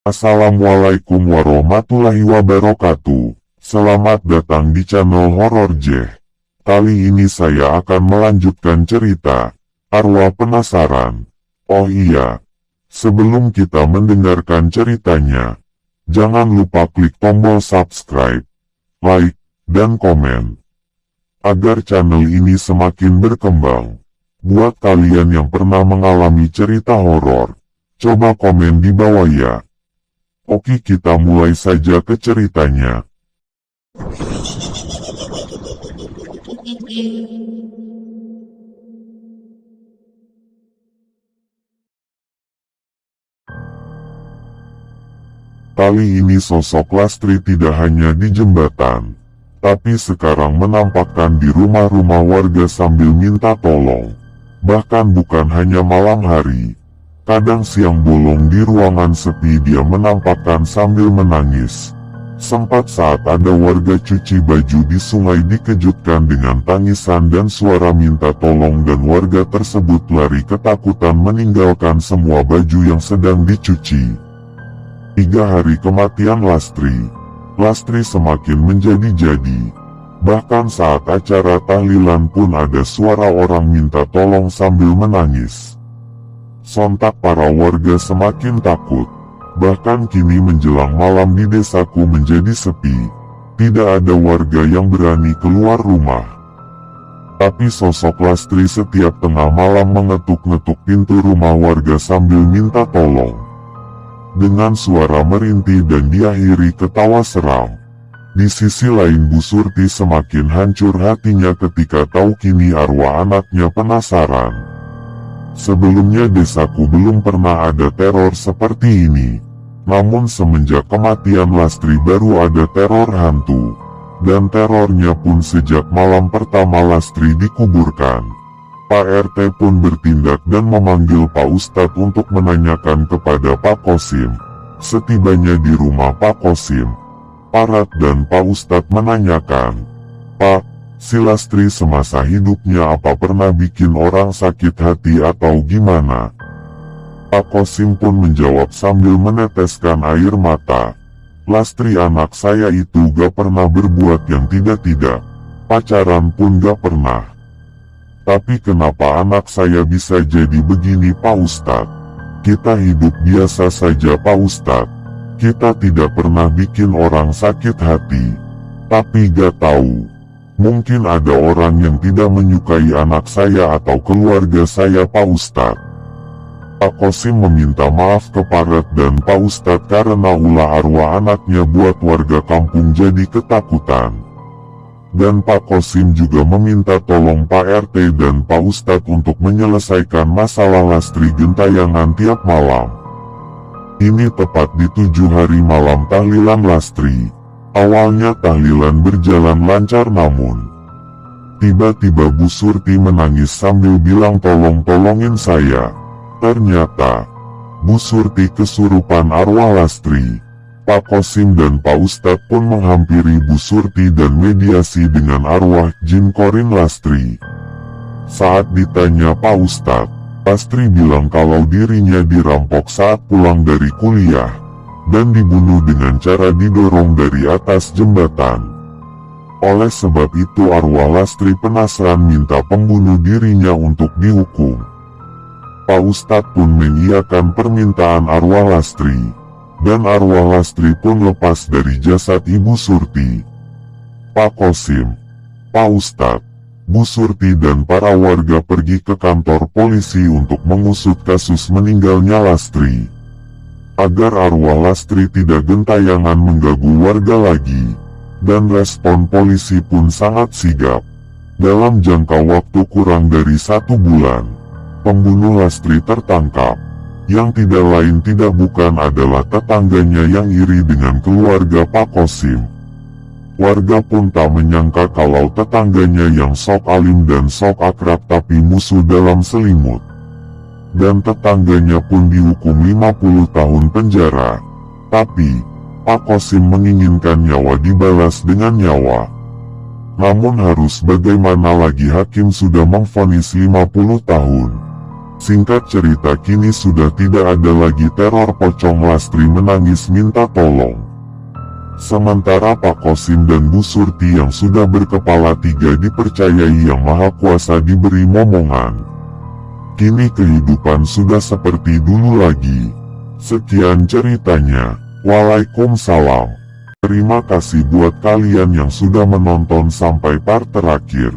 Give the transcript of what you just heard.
Assalamualaikum warahmatullahi wabarakatuh. Selamat datang di channel Horor Jeh. Kali ini saya akan melanjutkan cerita Arwah Penasaran. Oh iya, sebelum kita mendengarkan ceritanya, jangan lupa klik tombol subscribe, like, dan komen, agar channel ini semakin berkembang. Buat kalian yang pernah mengalami cerita horor, coba komen di bawah ya. Oke, kita mulai saja ke ceritanya. Kali ini sosok Lastri tidak hanya di jembatan, tapi sekarang menampakkan di rumah-rumah warga sambil minta tolong. Bahkan bukan hanya malam hari, kadang siang bolong di ruangan sepi dia menampakkan sambil menangis. Sempat saat ada warga cuci baju di sungai dikejutkan dengan tangisan dan suara minta tolong dan warga tersebut lari ketakutan meninggalkan semua baju yang sedang dicuci. 3 hari kematian Lastri semakin menjadi-jadi. Bahkan saat acara tahlilan pun ada suara orang minta tolong sambil menangis. Sontak para warga semakin takut. Bahkan kini menjelang malam di desaku menjadi sepi. Tidak ada warga yang berani keluar rumah. Tapi sosok Lastri setiap tengah malam mengetuk-ngetuk pintu rumah warga sambil minta tolong. Dengan suara merintih dan diakhiri ketawa seram. Di sisi lain Bu Surti semakin hancur hatinya ketika tahu kini arwah anaknya penasaran. Sebelumnya desaku belum pernah ada teror seperti ini. Namun semenjak kematian Lastri baru ada teror hantu. Dan terornya pun sejak malam pertama Lastri dikuburkan. Pak RT pun bertindak dan memanggil Pak Ustadz untuk menanyakan kepada Pak Kosim. Setibanya di rumah Pak Kosim, Parat dan Pak Ustadz menanyakan, "Pak, si Lastri semasa hidupnya apa pernah bikin orang sakit hati atau gimana?" Pak Kosim pun menjawab sambil meneteskan air mata, "Lastri anak saya itu gak pernah berbuat yang tidak-tidak. Pacaran pun gak pernah. Tapi kenapa anak saya bisa jadi begini Pak Ustadz? Kita hidup biasa saja Pak Ustadz. Kita tidak pernah bikin orang sakit hati. Tapi gak tahu. Mungkin ada orang yang tidak menyukai anak saya atau keluarga saya Pak Ustadz." Pak Kosim meminta maaf ke Parat dan Pak Ustadz karena ulah arwah anaknya buat warga kampung jadi ketakutan. Dan Pak Kosim juga meminta tolong Pak RT dan Pak Ustadz untuk menyelesaikan masalah Lastri gentayangan tiap malam. Ini tepat di 7 hari malam tahlilan Lastri. Awalnya tahlilan berjalan lancar namun tiba-tiba Bu Surti menangis sambil bilang tolongin saya. Ternyata Bu Surti kesurupan arwah Lastri. Pak Kosim dan Pak Ustadz pun menghampiri Bu Surti dan mediasi dengan arwah jin Korin Lastri. Saat ditanya Pak Ustadz, Lastri bilang kalau dirinya dirampok saat pulang dari kuliah dan dibunuh dengan cara didorong dari atas jembatan. Oleh sebab itu arwah Lastri penasaran minta pembunuh dirinya untuk dihukum. Pak Ustadz pun mengiyakan permintaan arwah Lastri. Dan arwah Lastri pun lepas dari jasad Ibu Surti. Pak Kosim, Pak Ustadz, Bu Surti dan para warga pergi ke kantor polisi untuk mengusut kasus meninggalnya Lastri. Agar arwah Lastri tidak gentayangan mengganggu warga lagi. Dan respon polisi pun sangat sigap. Dalam jangka waktu kurang dari 1 bulan, pembunuh Lastri tertangkap. Yang tidak lain tidak bukan adalah tetangganya yang iri dengan keluarga Pak Kosim. Warga pun tak menyangka kalau tetangganya yang sok alim dan sok akrab tapi musuh dalam selimut. Dan tetangganya pun dihukum 50 tahun penjara. Tapi Pak Kosim menginginkan nyawa dibalas dengan nyawa. Namun harus bagaimana lagi hakim sudah memvonis 50 tahun. Singkat cerita, kini sudah tidak ada lagi teror pocong Lastri menangis minta tolong. Sementara Pak Kosim dan Bu Surti yang sudah berkepala 3 dipercayai Yang Maha Kuasa diberi momongan. Kini kehidupan sudah seperti dulu lagi. Sekian ceritanya. Waalaikumsalam. Terima kasih buat kalian yang sudah menonton sampai part terakhir.